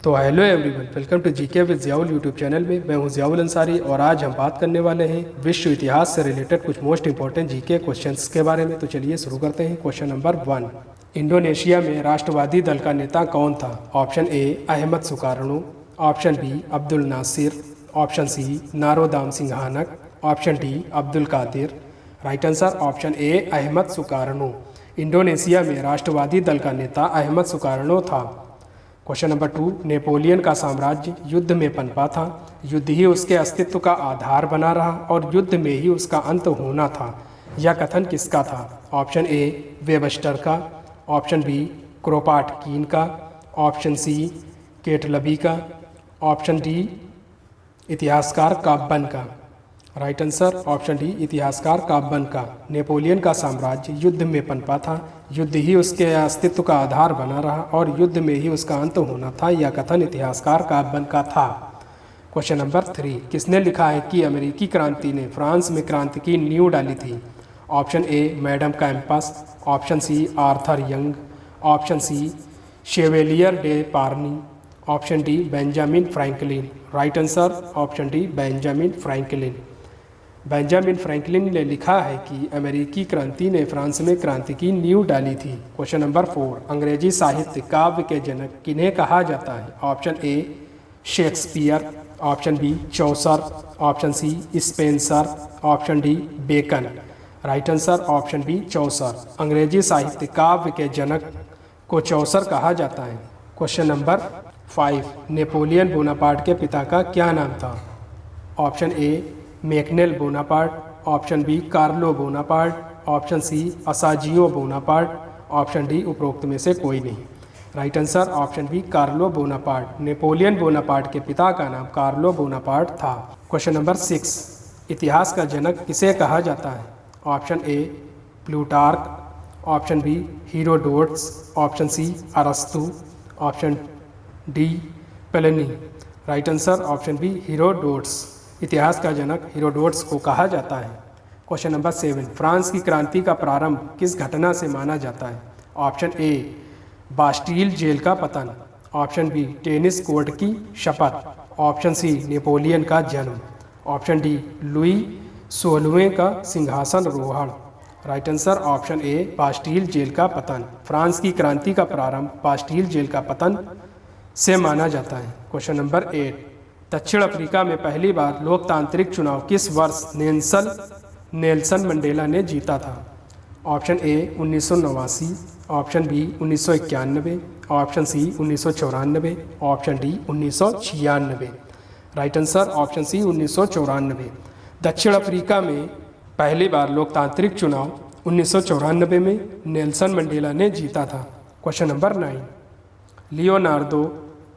तो hello everyone, welcome to GK with Ziaul YouTube channel में। मैं हूं ज़ियाउल अंसारी और आज हम बात करने वाले हैं विश्व इतिहास से रिलेटेड कुछ मोस्ट इंपॉर्टेंट जीके क्वेश्चंस के बारे में। तो चलिए शुरू करते हैं। क्वेश्चन नंबर 1, इंडोनेशिया में राष्ट्रवादी दल का नेता कौन था? Option A Ahmed Sukarno, option B Abdul Nasser, option C Norodom Sihanouk, option D Abdul Qadir. Right answer option A Ahmed Sukarno. Indonesia में राष्ट्रवादी दल का नेता अहमद सुकार्नो था। क्वेश्चन नंबर 2, नेपोलियन का साम्राज्य युद्ध में पनपा था। युद्ध ही उसके अस्तित्व का आधार बना रहा और युद्ध में ही उसका अंत होना था। यह कथन किसका था? ऑप्शन ए वेबस्टर का, ऑप्शन बी क्रोपाटकीन का, ऑप्शन सी केटलबी का, ऑप्शन डी इतिहासकार काब्बन का। राइट आंसर ऑप्शन डी इतिहासकार काब्बन का। नेपोलियन का साम्राज्य युद्ध में पनपा था, युद्ध ही उसके अस्तित्व का आधार बना रहा और युद्ध में ही उसका अंत होना था। यह कथन इतिहासकार काब्बन का था। क्वेश्चन नंबर 3, किसने लिखा है कि अमेरिकी क्रांति ने फ्रांस में क्रांति की नींव डाली थी? Option A Madame Campan, option C Arthur Young, option C Chevalier de Parny, option D Benjamin Franklin. Right answer option D Benjamin Franklin. Benjamin Franklin ने लिखा है कि अमेरिकी क्रांति ने फ्रांस में क्रांति की नींव डाली थी। क्वेश्चन नंबर 4, अंग्रेजी साहित्य काव्य के जनक किन्हें कहा जाता है? Option A Shakespeare, option B Chaucer, option C Spenser, option D Bacon. Right answer option B Chaucer. अंग्रेजी साहित्य काव्य के जनक को चौसर कहा जाता है। क्वेश्चन नंबर 5, नेपोलियन बोनापार्ट के पिता का क्या नाम था? Option A McNeil Bonaparte, option B Carlo Bonaparte, option C Asagio Bonaparte, option D उपरोक्त में से कोई नहीं। Right answer option B Carlo Bonaparte. Napoleon Bonaparte के पिता का नाम कार्लो बोनापार्ट था। क्वेश्चन नंबर 6, इतिहास का जनक किसे कहा जाता है? Option A Plutarch, option B Herodotus, option C अरस्तु, option D Pliny. Right answer option B Herodotus. इतिहास का जनक हीरोडोट्स को कहा जाता है। क्वेश्चन नंबर 7, फ्रांस की क्रांति का प्रारंभ किस घटना से माना जाता है? ऑप्शन ए बास्टील जेल का पतन, ऑप्शन बी टेनिस कोर्ट की शपथ, ऑप्शन सी नेपोलियन का जन्म, ऑप्शन डी लुई 16वें का सिंहासन रोहण। Right answer option A Bastille jail का पतन। फ्रांस की क्रांति का प्रारंभ बास्टील जेल का पतन से माना जाता है। क्वेश्चन नंबर 8, दक्षिण अफ्रीका में पहली बार लोकतांत्रिक चुनाव किस वर्ष नेल्सन मंडेला ने जीता था? Option A 1989, option B 1991, option C 1994, option D 1996। Right answer option C 1994। दक्षिण अफ्रीका में पहली बार लोकतांत्रिक चुनाव 1994 में नेल्सन मंडेला ने जीता था। Question number 9, Leonardo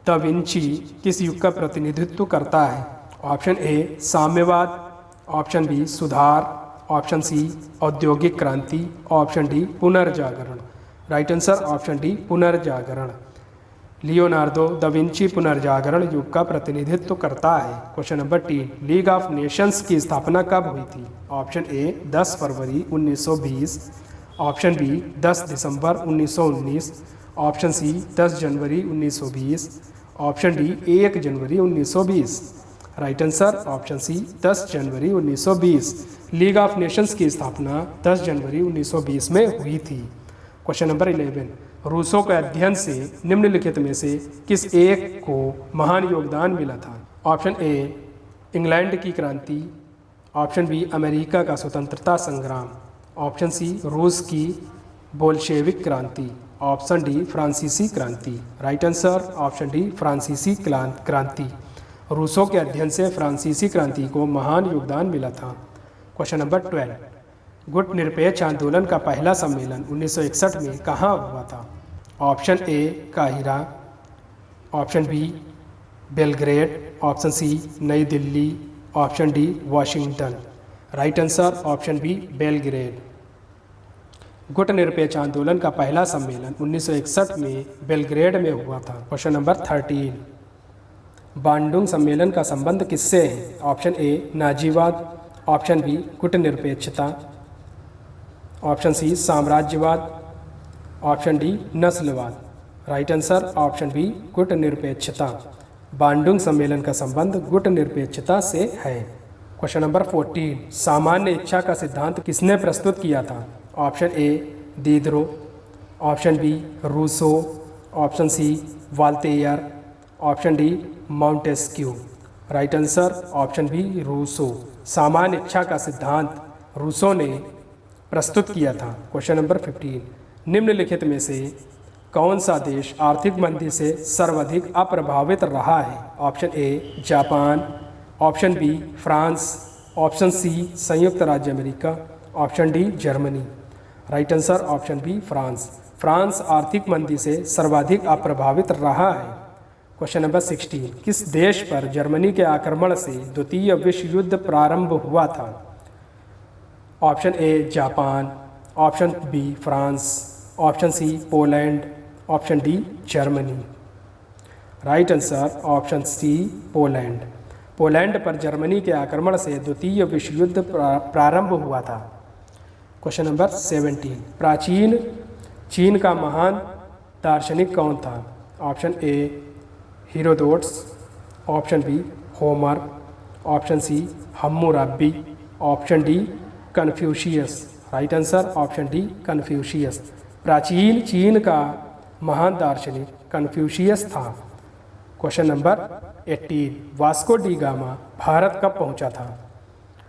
da Vinci किस युग का प्रतिनिधित्व करता है? ऑप्शन ए साम्यवाद, ऑप्शन बी सुधार, ऑप्शन सी औद्योगिक क्रांति, ऑप्शन डी पुनर्जागरण। राइट आंसर ऑप्शन डी पुनर्जागरण। लियोनार्दो दा विंची पुनर्जागरण युग का प्रतिनिधित्व करता है। Question number 10, League of Nations की स्थापना कब हुई थी? ऑप्शन ए 10 फरवरी 1920, ऑप्शन बी 10 दिसंबर 1919, ऑप्शन सी 10 जनवरी 1920, ऑप्शन डी 1 जनवरी 1920। राइट आंसर ऑप्शन सी 10 जनवरी 1920। लीग ऑफ नेशंस की स्थापना 10 जनवरी 1920 में हुई थी। क्वेश्चन नंबर 11, रूसों के अध्ययन से निम्नलिखित में से किस एक को महान योगदान मिला था? ऑप्शन ए इंग्लैंड की क्रांति, ऑप्शन बी अमेरिका का स्वतंत्रता संग्राम, ऑप्शन सी रूस की बोल्शेविक क्रांति, ऑप्शन डी फ्रांसीसी क्रांति। राइट आंसर ऑप्शन डी फ्रांसीसी क्रांति। रूसों के अध्ययन से फ्रांसीसी क्रांति को महान योगदान मिला था। क्वेश्चन नंबर 12, गुट निरपेक्ष आंदोलन का पहला सम्मेलन 1961 में कहाँ हुआ था? ऑप्शन ए काहिरा, option B Belgrade, option C नई Delhi, option D Washington. Right answer option B Belgrade. गुट निरपेक्ष आंदोलन का पहला सम्मेलन 1961 में बेलग्रेड में हुआ था। क्वेश्चन नंबर 13, बांडुंग सम्मेलन का संबंध किससे है? ऑप्शन ए नाजीवाद, ऑप्शन बी गुट निरपेक्षता, ऑप्शन सी साम्राज्यवाद, ऑप्शन डी नस्लवाद। राइट आंसर ऑप्शन बी गुटनिरपेक्षता। बांडुंग सम्मेलन का संबंध गुटनिरपेक्षता से है। क्वेश्चन नंबर 14, सामान्य इच्छा का सिद्धांत किसने प्रस्तुत किया था? Option A Diderot, option B Rousseau, option C Voltaire, option D Montesquieu. Right answer option B Rousseau. सामान्य इच्छा का सिद्धांत रूसो ने प्रस्तुत किया था। क्वेश्चन नंबर 15, निम्नलिखित में से कौन सा देश आर्थिक मंदी से सर्वाधिक अप्रभावित रहा है? Option A Japan, option B France, option C संयुक्त राज्य America, option D Germany. Right answer option B France. France आर्थिक मंदी से सर्वाधिक अप्रभावित रहा है। क्वेश्चन नंबर 16, किस देश पर जर्मनी के आक्रमण से द्वितीय विश्व युद्ध प्रारंभ हुआ था? Option A Japan, option B France, option C Poland, option D Germany. Right answer option C Poland. Poland पर जर्मनी के आक्रमण से द्वितीय विश्व युद्ध प्रारंभ हुआ था। क्वेश्चन नंबर 17, प्राचीन चीन का महान दार्शनिक कौन था? Option A Herodotus, option B Homer, option C Hammurabi, option D Confucius. Right answer option D Confucius. प्राचीन चीन का महान दार्शनिक कन्फ्यूशियस था। Question number 18, Vasco da Gama Bharat कब पहुंचा था?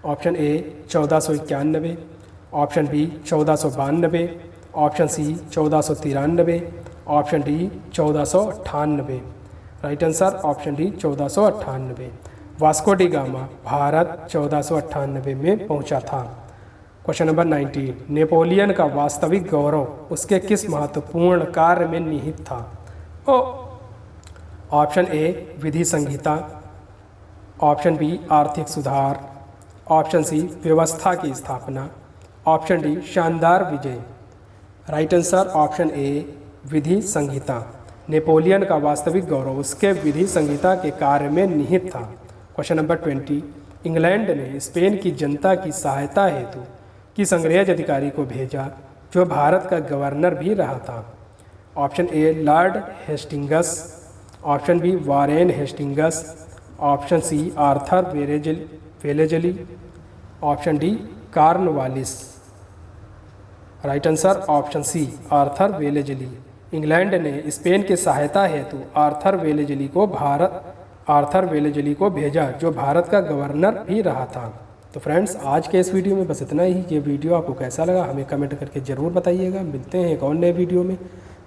Option A 1491, option B 1492, option C 1493, option D 1498। Right answer option D 1498। Vasco da Gama Bharat 1498 में पहुंचा था। क्वेश्चन नंबर 19, नेपोलियन का वास्तविक गौरव उसके किस महत्वपूर्ण कार्य में निहित था? ऑप्शन ए विधि संहिता, ऑप्शन बी आर्थिक सुधार, ऑप्शन सी व्यवस्था की स्थापना, ऑप्शन डी शानदार विजय। राइट आंसर ऑप्शन ए विधि संहिता। नेपोलियन का वास्तविक गौरव उसके विधि संहिता के कार्य में निहित था। क्वेश्चन नंबर 20, इंग्लैंड ने स्पेन की जनता की सहायता हेतु किस अंग्रेज अधिकारी को भेजा जो भारत का गवर्नर भी रहा था? Option A Lord Hastings, option B Warren Hastings, option C Arthur Wellesley, option D Cornwallis. Right answer option C Arthur Wellesley. England ने स्पेन की सहायता हेतु आर्थर वेलेजली को भेजा जो भारत का गवर्नर भी रहा था। तो फ्रेंड्स आज के इस वीडियो में बस इतना ही। ये वीडियो आपको कैसा लगा हमें कमेंट करके ज़रूर बताइएगा। मिलते हैं एक और नए वीडियो में,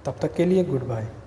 तब तक के लिए गुड बाय।